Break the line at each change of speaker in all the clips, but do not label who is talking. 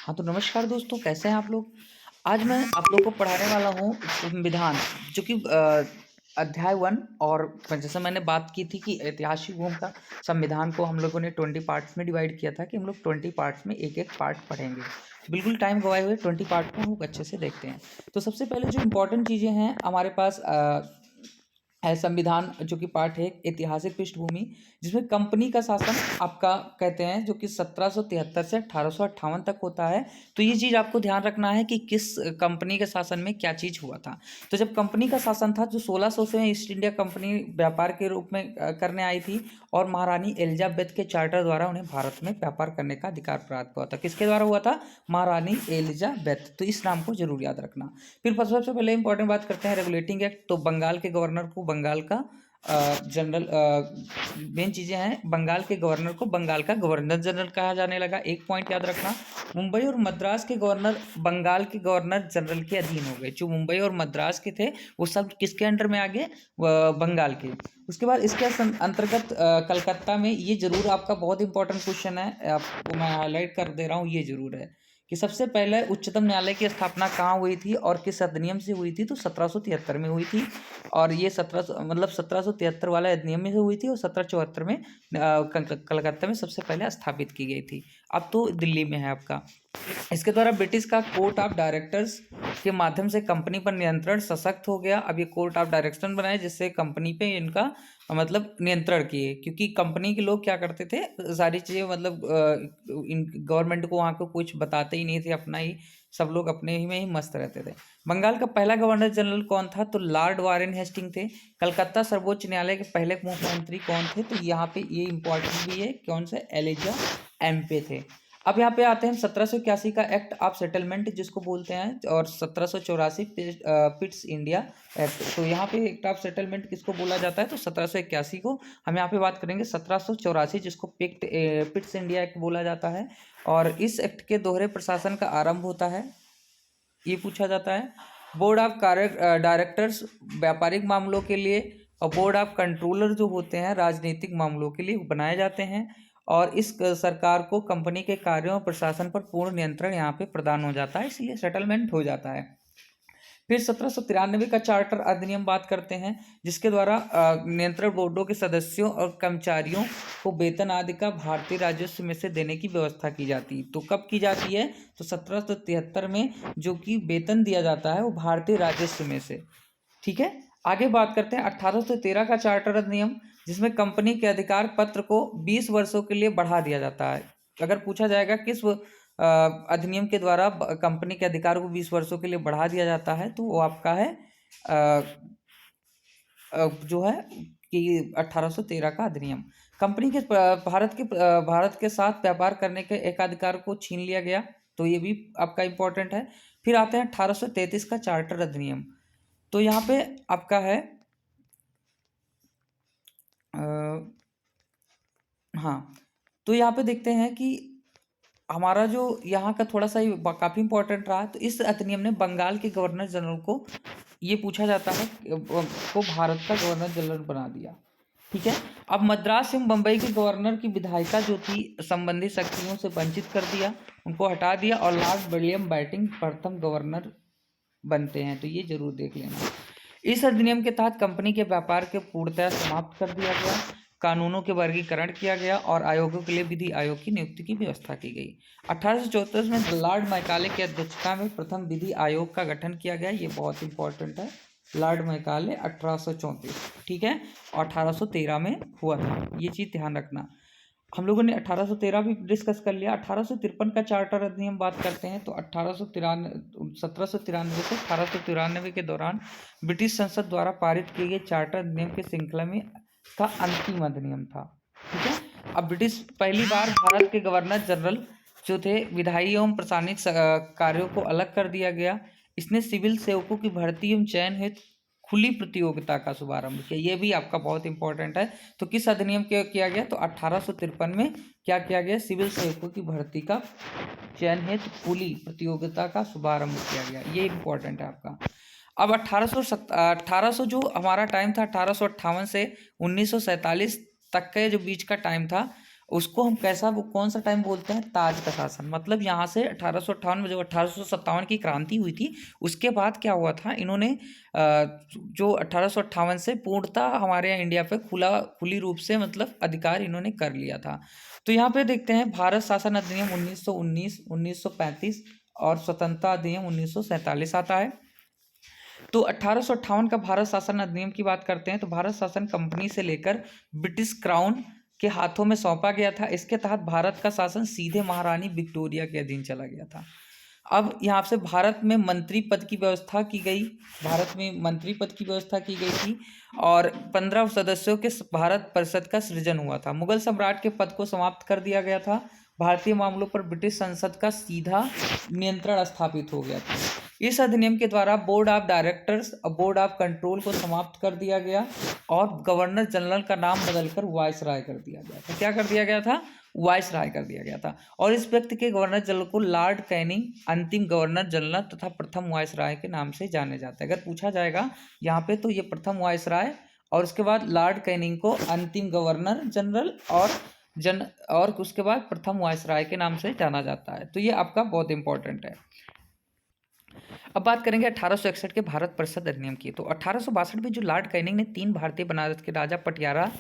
हाँ, तो नमस्कार दोस्तों, कैसे हैं आप लोग? आज मैं आप लोगों को पढ़ाने वाला हूँ संविधान, जो कि अध्याय 1। और जैसे मैंने बात की थी कि ऐतिहासिक भूमि का संविधान को हम लोगों ने 20 पार्ट्स में डिवाइड किया था कि हम लोग 20 पार्ट्स में एक-एक पार्ट पढ़ेंगे। तो बिल्कुल टाइम गँवाए हुए 20 पार्ट को हम लोग अच्छे से देखते हैं। तो सबसे पहले जो इम्पोर्टेंट चीज़ें हैं हमारे पास है संविधान, जो कि पार्ट है ऐतिहासिक पृष्ठभूमि, जिसमें कंपनी का शासन आपका कहते हैं, जो कि 1773 से 1858 तक होता है। तो ये चीज़ आपको ध्यान रखना है कि किस कंपनी के शासन में क्या चीज़ हुआ था। तो जब कंपनी का शासन था, जो 1600 से ईस्ट इंडिया कंपनी व्यापार के रूप में करने आई थी, और महारानी एलिजाबेथ के चार्टर द्वारा उन्हें भारत में व्यापार करने का अधिकार प्राप्त हुआ था। किसके द्वारा हुआ था? महारानी एलिजाबेथ। तो इस नाम को जरूर याद रखना। फिर सबसे पहले इंपॉर्टेंट बात करते हैं रेगुलेटिंग एक्ट। तो बंगाल के गवर्नर को बंगाल का जनरल मेन चीज़ें हैं। बंगाल के गवर्नर को बंगाल का गवर्नर जनरल कहा जाने लगा। एक पॉइंट याद रखना, मुंबई और मद्रास के गवर्नर बंगाल के गवर्नर जनरल के अधीन हो गए। जो मुंबई और मद्रास के थे वो सब किसके अंडर में आ गए? बंगाल के। उसके बाद इसके अंतर्गत कलकत्ता में, ये जरूर आपका बहुत इंपॉर्टेंट क्वेश्चन है, आपको मैं हाईलाइट कर दे रहा हूँ, ये जरूर है कि सबसे पहले उच्चतम न्यायालय की स्थापना कहाँ हुई थी और किस अधिनियम से हुई थी? तो 1773 में हुई थी। और ये 1773 वाले अधिनियम में से हुई थी, और 1774 में कलकत्ता में सबसे पहले स्थापित की गई थी। अब तो दिल्ली में है आपका। इसके द्वारा ब्रिटिश का कोर्ट ऑफ डायरेक्टर्स के माध्यम से कंपनी पर नियंत्रण सशक्त हो गया। अब ये कोर्ट ऑफ डायरेक्शन बनाए, जिससे कंपनी पे इनका मतलब नियंत्रण किए, क्योंकि कंपनी के लोग क्या करते थे, सारी चीज़ें मतलब इन गवर्नमेंट को वहाँ को कुछ बताते ही नहीं थे, अपना ही सब लोग अपने ही में ही मस्त रहते थे। बंगाल का पहला गवर्नर जनरल कौन था? तो लॉर्ड वारेन हेस्टिंग थे। कलकत्ता सर्वोच्च न्यायालय के पहले मुख्यमंत्री कौन थे? तो यहाँ पे ये इंपॉर्टेंट भी है, कौन से? एलिजा एम्पे थे। अब यहाँ पे आते हैं 1781 का एक्ट ऑफ सेटलमेंट जिसको बोलते हैं, और 1784 पिट्स इंडिया एक्ट। तो यहाँ पे एक्ट ऑफ सेटलमेंट किसको बोला जाता है? तो 1781 को हम यहाँ पे बात करेंगे। 1784 जिसको पिट्स इंडिया एक्ट बोला जाता है। और इस एक्ट के दोहरे प्रशासन का आरंभ होता है, ये पूछा जाता है। बोर्ड ऑफ डायरेक्टर्स व्यापारिक मामलों के लिए, और बोर्ड ऑफ कंट्रोलर जो होते हैं राजनीतिक मामलों के लिए बनाए जाते हैं। और इस सरकार को कंपनी के कार्यों और प्रशासन पर पूर्ण नियंत्रण यहाँ पे प्रदान हो जाता है, इसलिए सेटलमेंट हो जाता है। फिर 1793 का चार्टर अधिनियम बात करते हैं, जिसके द्वारा नियंत्रण बोर्डों के सदस्यों और कर्मचारियों को वेतन आदि का भारतीय राजस्व में से देने की व्यवस्था की जाती है। तो कब की जाती है? तो 1773 में जो कि वेतन दिया जाता है वो भारतीय राजस्व में से। ठीक है, आगे बात करते हैं 1813 का चार्टर अधिनियम, जिसमें कंपनी के अधिकार पत्र को 20 वर्षों के लिए बढ़ा दिया जाता है। अगर पूछा जाएगा किस अधिनियम के द्वारा कंपनी के अधिकार को 20 वर्षों के लिए बढ़ा दिया जाता है, तो वो आपका है जो है कि 1813 का अधिनियम। कंपनी के भारत के साथ व्यापार करने के एकाधिकार को छीन लिया गया, तो ये भी आपका इम्पोर्टेंट है। फिर आते हैं 1833 का चार्टर अधिनियम। तो यहाँ पे आपका है हाँ, तो यहाँ पे देखते हैं कि हमारा जो यहाँ का थोड़ा सा ही काफ़ी इंपॉर्टेंट रहा। तो इस अधिनियम ने बंगाल के गवर्नर जनरल को, ये पूछा जाता है, को भारत का गवर्नर जनरल बना दिया। ठीक है, अब मद्रास एवं बम्बई के गवर्नर की विधायिका जो थी संबंधित शक्तियों से वंचित कर दिया, उनको हटा दिया, और लॉर्ड विलियम बैटिंग प्रथम गवर्नर बनते हैं। तो ये जरूर देख लेना। इस अधिनियम के तहत कंपनी के व्यापार के पूर्णतः समाप्त कर दिया गया, कानूनों के वर्गीकरण किया गया, और आयोगों के लिए विधि आयोग की नियुक्ति की व्यवस्था की गई। 1834 में लॉर्ड मैकाले की अध्यक्षता में प्रथम विधि आयोग का गठन किया गया। ये बहुत इंपॉर्टेंट है, लॉर्ड मैकाले 1834। ठीक है, और 1813 में हुआ था, ये चीज़ ध्यान रखना। हम लोगों ने 1813 भी डिस्कस कर लिया। 1853 का चार्टर अधिनियम बात करते हैं। तो 1793 से 1893 के दौरान ब्रिटिश संसद द्वारा पारित किए गए चार्टर अधिनियम की श्रृंखला में का अंतिम अधिनियम था। ठीक है, अब ब्रिटिश पहली बार भारत के गवर्नर जनरल जो थे, विधायी एवं प्रशासनिक कार्यों को अलग कर दिया गया। इसने सिविल सेवकों की भर्ती एवं चयन हेतु खुली प्रतियोगिता का शुभारंभ किया, ये भी आपका बहुत इंपॉर्टेंट है। तो किस अधिनियम के किया गया? तो 1853 में क्या किया गया? सिविल सेवकों की भर्ती का चयन हेतु खुली प्रतियोगिता का शुभारंभ किया गया, ये इंपॉर्टेंट है आपका। अब 1800 जो हमारा टाइम था, 1858 से 1947 तक के जो बीच का टाइम था, उसको हम कैसा, वो कौन सा टाइम बोलते हैं, ताज का शासन। मतलब यहाँ से 1858 में जो 1857 की क्रांति हुई थी, उसके बाद क्या हुआ था, इन्होंने जो 1858 से पूर्णतः हमारे यहाँ इंडिया पे खुली रूप से मतलब अधिकार इन्होंने कर लिया था। तो यहाँ पे देखते हैं भारत शासन अधिनियम 1919, 1935 और स्वतंत्रता अधिनियम 1947 आता है। तो 1858 का भारत शासन अधिनियम की बात करते हैं, तो भारत शासन कंपनी से लेकर ब्रिटिश क्राउन के हाथों में सौंपा गया था। इसके तहत भारत का शासन सीधे महारानी विक्टोरिया के अधीन चला गया था। अब यहाँ से भारत में मंत्री पद की व्यवस्था की गई, भारत में मंत्री पद की व्यवस्था की गई थी और 15 सदस्यों के भारत परिषद का सृजन हुआ था। मुगल सम्राट के पद को समाप्त कर दिया गया था। भारतीय मामलों पर ब्रिटिश संसद का सीधा नियंत्रण स्थापित हो गया था। इस अधिनियम के द्वारा बोर्ड ऑफ डायरेक्टर्स और बोर्ड ऑफ कंट्रोल को समाप्त कर दिया गया और गवर्नर जनरल का नाम बदलकर वायसराय कर दिया गया था। क्या कर दिया गया था, वायसराय कर दिया गया था। और इस व्यक्ति के गवर्नर जनरल को लॉर्ड कैनिंग अंतिम गवर्नर जनरल तथा प्रथम वायसराय के नाम से जाने जाते हैं। अगर पूछा जाएगा यहाँ पे तो ये प्रथम वायसराय और उसके बाद लॉर्ड कैनिंग को अंतिम गवर्नर जनरल और उसके बाद प्रथम वायसराय के नाम से जाना जाता है। तो ये आपका बहुत इंपॉर्टेंट है। अब बात करेंगे 1861 के भारत परिषद अधिनियम की। तो 1862 में जो लॉर्ड कैनिंग ने 3 भारतीय बनारस के राजा पटियाला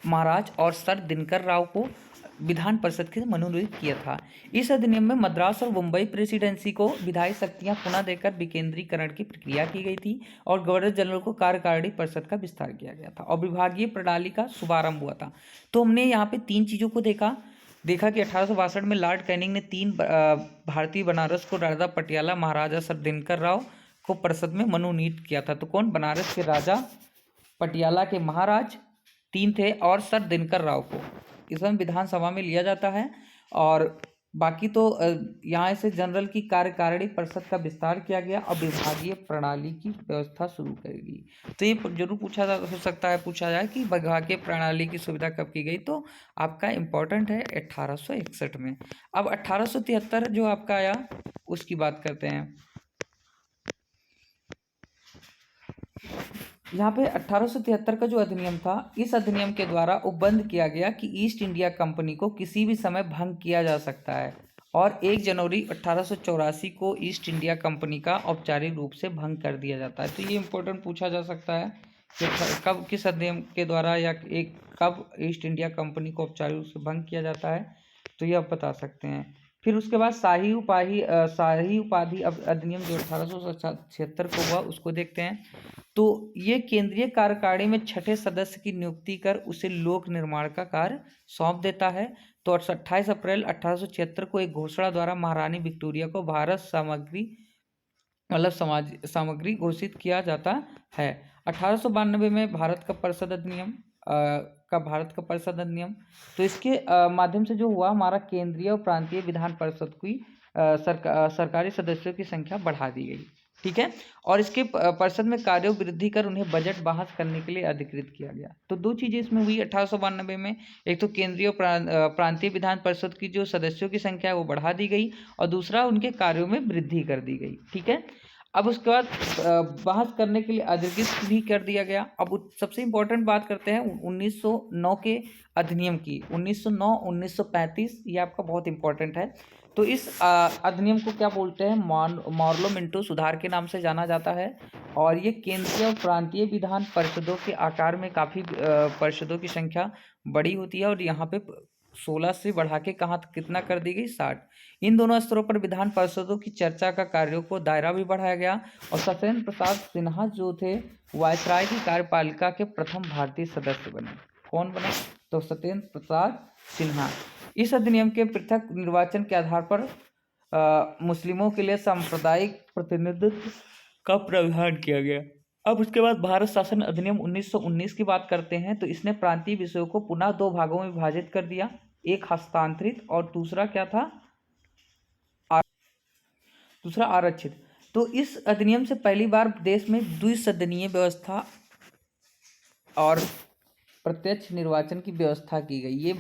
महाराज और सर दिनकर राव को विधान परिषद के मनोनीत किया था। इस अधिनियम में मद्रास और मुंबई प्रेसिडेंसी को विधायी शक्तियां पुनः देकर विकेंद्रीकरण की प्रक्रिया की गई थी और गवर्नर जनरल को कार्यकारिणी परिषद का विस्तार किया गया था और विभागीय प्रणाली का शुभारंभ हुआ था। तो हमने यहाँ पे 3 चीज़ों को देखा कि 1862 में लॉर्ड कैनिंग ने 3 भारतीय बनारस को राजा पटियाला महाराजा सर दिनकर राव को परिषद में मनोनीत किया था। तो कौन, बनारस के राजा, पटियाला के महाराज 3 थे और सर दिनकर राव को इसमें विधानसभा में लिया जाता है। और बाकी तो यहाँ से जनरल की कार्यकारिणी परिषद का विस्तार किया गया और विभागीय प्रणाली की व्यवस्था शुरू करेगी। तो ये जरूर हो सकता है पूछा जाए कि विभागीय प्रणाली की सुविधा कब की गई, तो आपका इम्पोर्टेंट है 1861 में। अब 1873 जो आपका आया उसकी बात करते हैं। यहाँ पे 1873 का जो अधिनियम था, इस अधिनियम के द्वारा उपबंध किया गया कि ईस्ट इंडिया कंपनी को किसी भी समय भंग किया जा सकता है और 1 जनवरी 1884 को ईस्ट इंडिया कंपनी का औपचारिक रूप से भंग कर दिया जाता है। तो ये इम्पोर्टेंट पूछा जा सकता है कि कब, किस अधिनियम के द्वारा या कब ईस्ट इंडिया कंपनी को औपचारिक रूप से भंग किया जाता है, तो ये आप बता सकते हैं। फिर उसके बाद शाही उपाधि अधिनियम जो 1876 को हुआ उसको देखते हैं। तो ये केंद्रीय कार्यकारिणी में 6ठे सदस्य की नियुक्ति कर उसे लोक निर्माण का कार्य सौंप देता है। तो 28 अप्रैल 1876 को एक घोषणा द्वारा महारानी विक्टोरिया को भारत सामग्री घोषित किया जाता है। 1892 में भारत का परिषद अधिनियम तो इसके माध्यम से जो हुआ, हमारा केंद्रीय और प्रांतीय विधान परिषद की सरकारी सदस्यों की संख्या बढ़ा दी गई। ठीक है, और इसके परिषद में कार्यों वृद्धि कर उन्हें बजट बहस करने के लिए अधिकृत किया गया। तो 2 चीज़ें इसमें हुई 1892 में, एक तो केंद्रीय और प्रांतीय विधान परिषद की जो सदस्यों की संख्या है वो बढ़ा दी गई और दूसरा उनके कार्यों में वृद्धि कर दी गई। ठीक है, अब उसके बाद बहस करने के लिए अधिकृत भी कर दिया गया। अब सबसे इम्पोर्टेंट बात करते हैं 1909 के अधिनियम की। 1909, 1935 ये आपका बहुत इम्पोर्टेंट है। तो इस अधिनियम को क्या बोलते हैं, मॉर्लो मिंटो सुधार के नाम से जाना जाता है और ये केंद्रीय और प्रांतीय विधान परिषदों के आकार में काफ़ी परिषदों की संख्या बड़ी होती है और यहाँ पे 16 से बढ़ा के कहाँ कितना कर दी गई, 60। इन दोनों स्तरों पर विधान परिषदों की चर्चा का कार्यों को दायरा भी बढ़ाया गया और सत्येंद्र प्रसाद सिन्हा जो थे वायसराय की कार्यपालिका के प्रथम भारतीय सदस्य बने। कौन बने, तो सत्येंद्र प्रसाद सिन्हा। इस अधिनियम के पृथक निर्वाचन के आधार पर मुस्लिमों के लिए सांप्रदायिक प्रतिनिधित्व का प्रावधान किया गया। अब उसके बाद भारत शासन अधिनियम 1919 की बात करते हैं। तो इसने प्रांतीय विषयों को पुनः 2 भागों में विभाजित कर दिया, एक हस्तांतरित और दूसरा क्या था, दूसरा आरक्षित। तो इस अधिनियम से पहली बार देश में द्विसदनीय व्यवस्था और प्रत्यक्ष निर्वाचन की व्यवस्था की गई। ये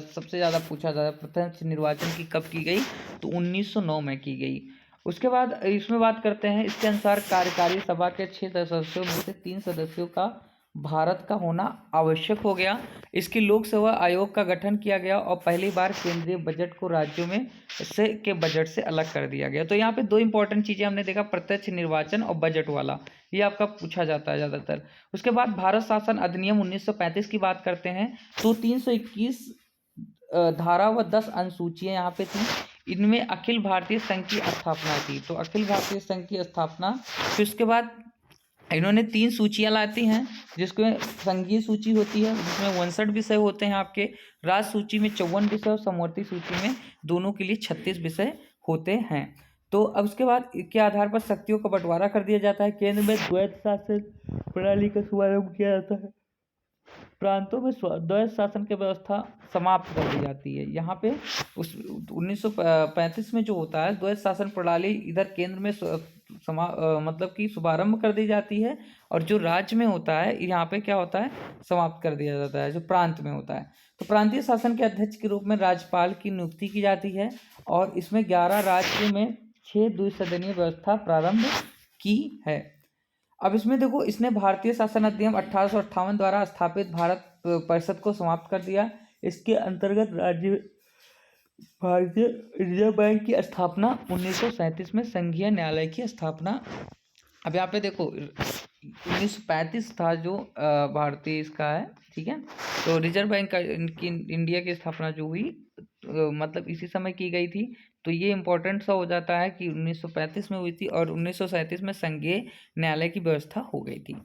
सबसे ज़्यादा पूछा जाता है, प्रत्यक्ष निर्वाचन की कब की गई, तो 1909 में की गई। उसके बाद इसमें बात करते हैं, इसके अनुसार कार्यकारी सभा के 6 सदस्यों में से 3 सदस्यों का भारत का होना आवश्यक हो गया। इसकी लोक सेवा आयोग का गठन किया गया और पहली बार केंद्रीय बजट को राज्यों में से के बजट से अलग कर दिया गया। तो यहाँ पे दो इंपॉर्टेंट चीज़ें हमने देखा, प्रत्यक्ष निर्वाचन और बजट वाला, ये आपका पूछा जाता है ज़्यादातर। उसके बाद भारत शासन अधिनियम 1935 की बात करते हैं तो 321 धारा व 10 अनुसूचियाँ यहाँ पे थी। इनमें अखिल भारतीय संघ की स्थापना थी। तो अखिल भारतीय संघ की स्थापना, फिर उसके बाद इन्होंने 3 सूचियाँ लाती हैं, जिसमें संघीय सूची होती है जिसमें 59 विषय होते हैं आपके, राज्य सूची में 54 विषय और समवर्ती सूची में दोनों के लिए 36 विषय होते हैं। तो अब उसके बाद के आधार पर शक्तियों का बंटवारा कर दिया जाता है। केंद्र में द्वैत शासन प्रणाली का शुभारंभ किया जाता है। प्रांतों में द्वैत शासन की व्यवस्था समाप्त कर दी जाती है। यहाँ पे उस 1935 में जो होता है द्वैत शासन प्रणाली, इधर केंद्र में मतलब कि शुभारंभ कर दी जाती है, और जो राज्य में होता है यहाँ पे क्या होता है, समाप्त कर दिया जाता है जो प्रांत में होता है। तो प्रांतीय शासन के अध्यक्ष के रूप में राज्यपाल की नियुक्ति की जाती है, और इसमें 11 राज्य में 6 द्विसदनीय व्यवस्था प्रारंभ की है। अब इसमें देखो, इसने भारतीय शासन अधिनियम 1858 द्वारा स्थापित भारत परिषद को समाप्त कर दिया। इसके अंतर्गत राज्य भारतीय रिजर्व बैंक की स्थापना 1937 में, संघीय न्यायालय की स्थापना। अब यहाँ पे देखो 1935 था जो भारतीय इसका है, ठीक है। तो रिजर्व बैंक का इंडिया की स्थापना जो हुई मतलब इसी समय की गई थी। तो ये इंपॉर्टेंट सा हो जाता है कि 1935 में हुई थी और 1937 में संघीय न्यायालय की व्यवस्था हो गई थी।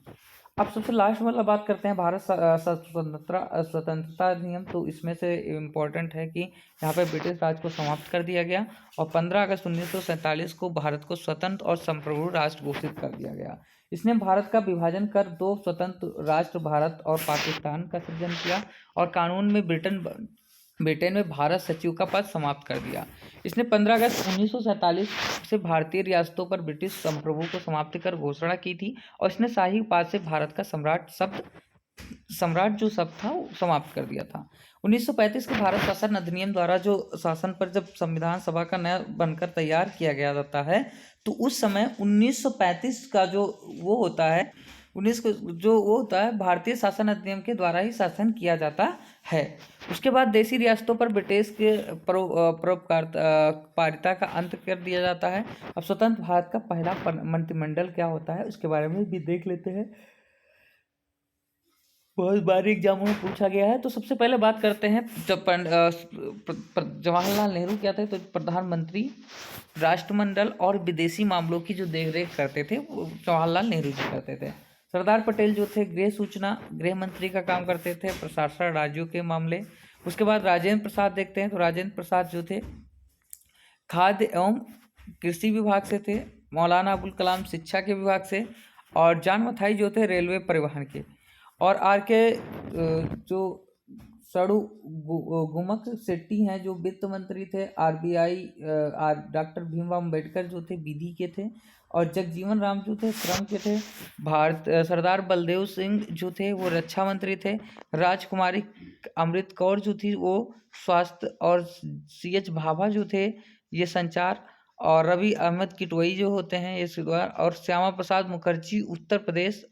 अब सबसे लास्ट वाला बात करते हैं, भारत स्वतंत्रता अधिनियम। तो इसमें से इम्पोर्टेंट है कि यहाँ पे ब्रिटिश राज को समाप्त कर दिया गया और 15 अगस्त 1947 को भारत को स्वतंत्र और संप्रभु राष्ट्र घोषित कर दिया गया। इसने भारत का विभाजन कर 2 स्वतंत्र राष्ट्र भारत और पाकिस्तान का सृजन किया, और कानून में ब्रिटेन में भारत सचिव का पद समाप्त कर दिया। इसने 15 अगस्त 1947 से भारतीय रियासतों पर ब्रिटिश संप्रभु को समाप्त कर घोषणा की थी, और इसने शाही उपाधि से भारत का सम्राट जो शब्द था वो समाप्त कर दिया था। 1935 के भारत शासन अधिनियम द्वारा जो शासन पर जब संविधान सभा का नया बनकर तैयार किया गया जाता है, तो उस समय 1935 का जो वो होता है, 19 को जो वो होता है भारतीय शासन अधिनियम के द्वारा ही शासन किया जाता है। उसके बाद देशी रियासतों पर ब्रिटिश के परोपकारिता का अंत कर दिया जाता है। अब स्वतंत्र भारत का पहला मंत्रिमंडल क्या होता है उसके बारे में भी देख लेते हैं, बहुत बारी एग्जामों में पूछा गया है। तो सबसे पहले बात करते हैं जब जवाहरलाल नेहरू क्या थे, तो प्रधानमंत्री, राष्ट्रमंडल और विदेशी मामलों की जो देखरेख करते थे वो जवाहरलाल नेहरू जी करते थे। सरदार पटेल जो थे गृह मंत्री का काम करते थे, प्रशासन राज्यों के मामले। उसके बाद राजेंद्र प्रसाद देखते हैं, तो राजेंद्र प्रसाद जो थे खाद्य एवं कृषि विभाग से थे, मौलाना अबुल कलाम शिक्षा के विभाग से, और जान मथाई जो थे रेलवे परिवहन के, और आर के जो सड़ू गुमक शेट्टी हैं जो वित्त मंत्री थे, आरबीआई डॉक्टर भीमराव अम्बेडकर जो थे विधि के थे, और जगजीवन राम जो थे श्रम के थे, सरदार बलदेव सिंह जो थे वो रक्षा मंत्री थे, राजकुमारी अमृत कौर जो थी वो स्वास्थ्य, और CH भाभा जो थे ये संचार, और रवि अहमद किटवई जो होते हैं ये सिद्धार, और श्यामा प्रसाद मुखर्जी उत्तर प्रदेश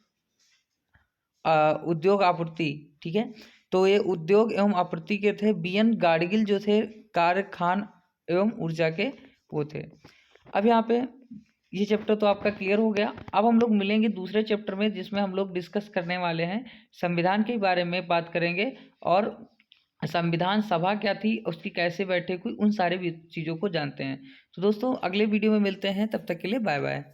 उद्योग आपूर्ति, ठीक है। तो ये उद्योग एवं आपूर्ति के थे। BN गाडगिल जो थे कार्य खान एवं ऊर्जा के वो थे। अब यहाँ पे ये चैप्टर तो आपका क्लियर हो गया। अब हम लोग मिलेंगे दूसरे चैप्टर में जिसमें हम लोग डिस्कस करने वाले हैं संविधान के बारे में बात करेंगे, और संविधान सभा क्या थी, उसकी कैसे बैठक हुई, उन सारी चीज़ों को जानते हैं। तो दोस्तों अगले वीडियो में मिलते हैं, तब तक के लिए बाय बाय।